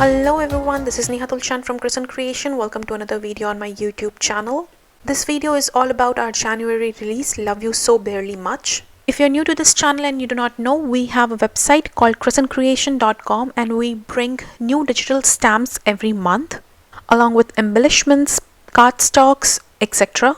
Hello everyone, this is Neha Tulsyan from Crescent Creation. Welcome to another video on my YouTube channel. This video is all about our January release, Love You So Barely Much. If you're new to this channel and you do not know, we have a website called crescentcreation.com and we bring new digital stamps every month along with embellishments, cardstocks, etc.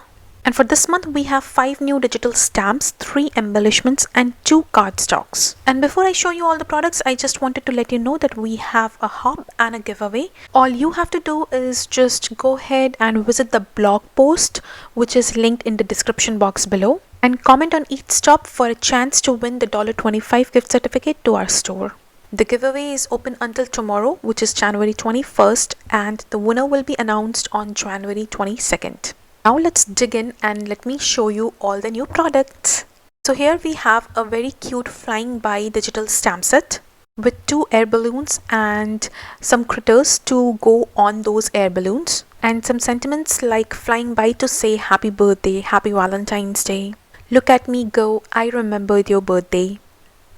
And for this month we have 5 new digital stamps, 3 embellishments and 2 cardstocks. And before I show you all the products, I just wanted to let you know that we have a hop and a giveaway. All you have to do is just go ahead and visit the blog post which is linked in the description box below and comment on each stop for a chance to win the $25 gift certificate to our store. The giveaway is open until tomorrow, which is January 21st, and the winner will be announced on January 22nd. Now let's dig in and let me show you all the new products. So here we have a very cute flying by digital stamp set with 2 air balloons and some critters to go on those air balloons and some sentiments like flying by to say happy birthday, happy Valentine's Day, look at me go, I remembered your birthday,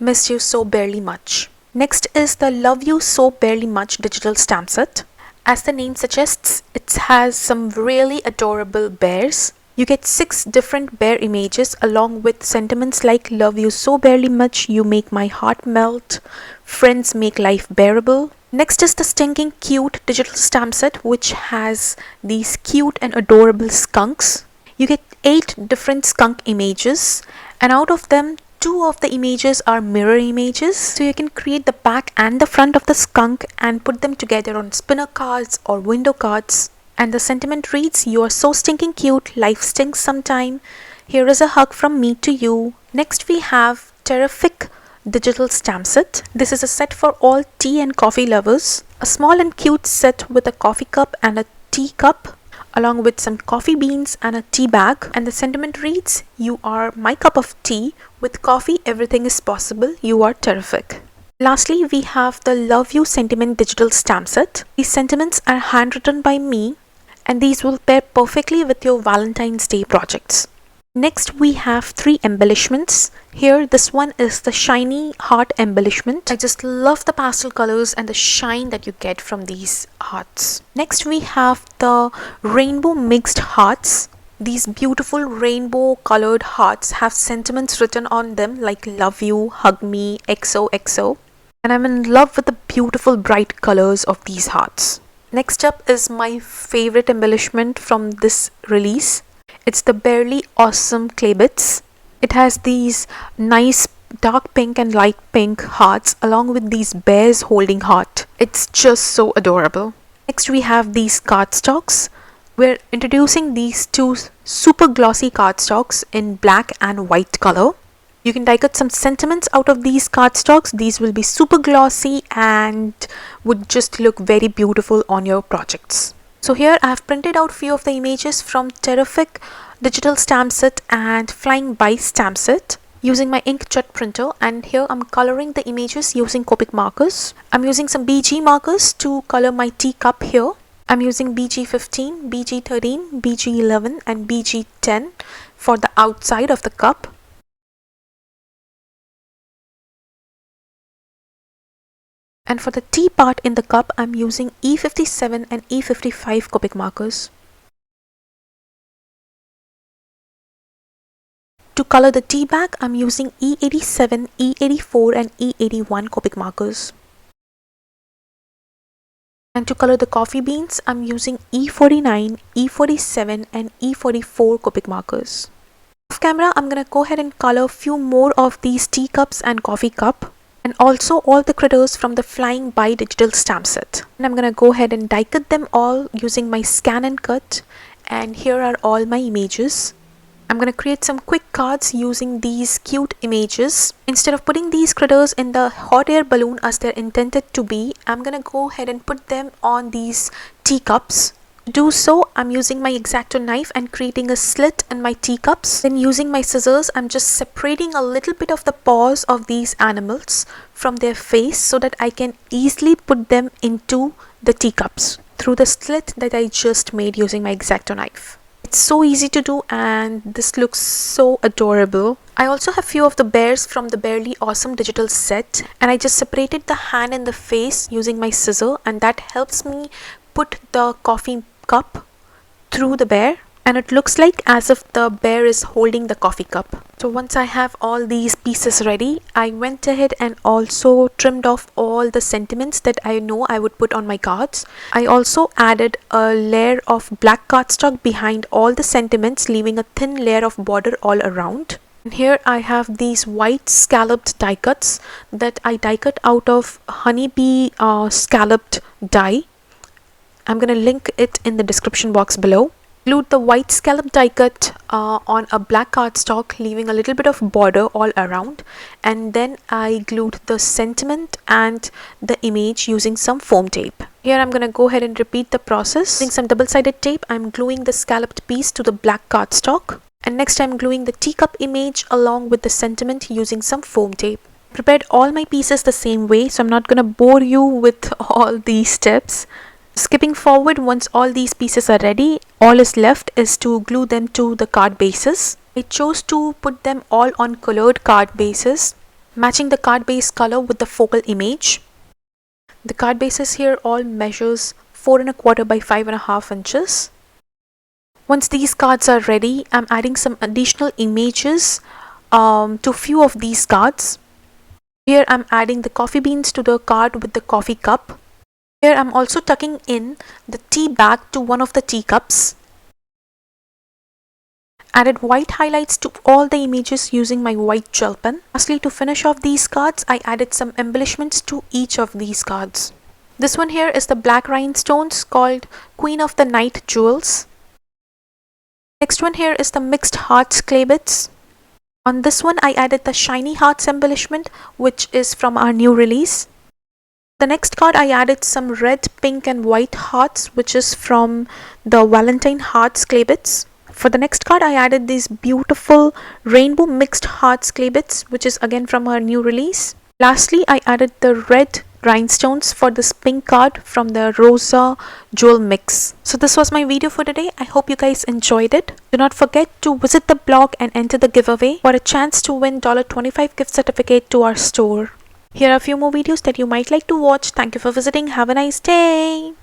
missed you so barely much. Next is the Love You So Barely Much digital stamp set. As the name suggests, it has some really adorable bears. You get 6 different bear images along with sentiments like love you so barely much, you make my heart melt, friends make life bearable. Next is the stinking cute digital stamp set which has these cute and adorable skunks. You get 8 different skunk images and out of them 2 of the images are mirror images, so you can create the back and the front of the skunk and put them together on spinner cards or window cards. And the sentiment reads, you are so stinking cute, life stinks sometime, here is a hug from me to you. Next we have Tea-riffic digital stamp set. This is a set for all tea and coffee lovers. A small and cute set with a coffee cup and a tea cup, along with some coffee beans and a tea bag, and the sentiment reads, you are my cup of tea, with coffee everything is possible, you are terrific. Lastly we have the Love You sentiment digital stamp set. These sentiments are handwritten by me and these will pair perfectly with your Valentine's Day projects. Next we have 3 embellishments. Here this one is the shiny heart embellishment. I just love the pastel colors and the shine that you get from these hearts. Next we have the rainbow mixed hearts. These beautiful rainbow colored hearts have sentiments written on them like love you, hug me, XOXO. And I'm in love with the beautiful bright colors of these hearts. Next up is my favorite embellishment from this release. It's the Barely Awesome Claybits. It has these nice dark pink and light pink hearts along with these bears holding heart. It's just so adorable. Next we have these cardstocks. We're introducing these 2 super glossy cardstocks in black and white color. You can die cut some sentiments out of these cardstocks. These will be super glossy and would just look very beautiful on your projects. So here I have printed out few of the images from Tea-riffic digital stamp set and flying by stamp set using my inkjet printer, and here I'm coloring the images using Copic markers. I'm using some BG markers to color my teacup here. I'm using BG15, BG13, BG11 and BG10 for the outside of the cup. And for the tea part in the cup, I'm using E57 and E55 Copic markers. To color the tea bag, I'm using E87, E84 and E81 Copic markers. And to color the coffee beans, I'm using E49, E47 and E44 Copic markers. Off camera, I'm gonna go ahead and color few more of these teacups and coffee cup, and also all the critters from the flying by digital stamp set. And I'm gonna go ahead and die cut them all using my scan and cut, and here are all my images. I'm gonna create some quick cards using these cute images. Instead of putting these critters in the hot air balloon as they're intended to be, I'm gonna go ahead and put them on these teacups. To do so, I'm using my X-Acto knife and creating a slit in my teacups. Then using my scissors, I'm just separating a little bit of the paws of these animals from their face so that I can easily put them into the teacups through the slit that I just made using my X-Acto knife. It's so easy to do and this looks so adorable. I also have few of the bears from the Barely Awesome digital set, and I just separated the hand and the face using my scissor, and that helps me put the coffee cup through the bear, and it looks like as if the bear is holding the coffee cup. So once I have all these pieces ready, I went ahead and also trimmed off all the sentiments that I know I would put on my cards. I also added a layer of black cardstock behind all the sentiments, leaving a thin layer of border all around. And here I have these white scalloped die cuts that I die cut out of honeybee scalloped die. I'm gonna link it in the description box below. Glued the white scallop die cut on a black cardstock, leaving a little bit of border all around, and then I glued the sentiment and the image using some foam tape. Here I'm gonna go ahead and repeat the process. Using some double-sided tape, I'm gluing the scalloped piece to the black cardstock, and next I'm gluing the teacup image along with the sentiment using some foam tape. Prepared all my pieces the same way, so I'm not gonna bore you with all these steps. Skipping forward, once all these pieces are ready, all is left is to glue them to the card bases. I chose to put them all on colored card bases, matching the card base color with the focal image. The card bases here all measures 4 1/4 by 5 1/2 inches. Once these cards are ready, I'm adding some additional images to few of these cards. Here I'm adding the coffee beans to the card with the coffee cup. Here I'm also tucking in the tea bag to one of the teacups. Added white highlights to all the images using my white gel pen. Lastly, to finish off these cards, I added some embellishments to each of these cards. This one here is the black rhinestones called Queen of the Night Jewels. Next one here is the mixed hearts Claybits. On this one I added the shiny hearts embellishment, which is from our new release. The next card I added some red, pink and white hearts, which is from the VAlentine hearts Claybits. For the next card I added these beautiful rainbow mixed hearts Claybits, which is again from our new release. Lastly, I added the red rhinestones for this pink card from the Rosa Jewel mix. So this was my video for today. I hope you guys enjoyed it. Do not forget to visit the blog and enter the giveaway for a chance to win $25 gift certificate to our store. Here are a few more videos that you might like to watch. Thank you for visiting. Have a nice day.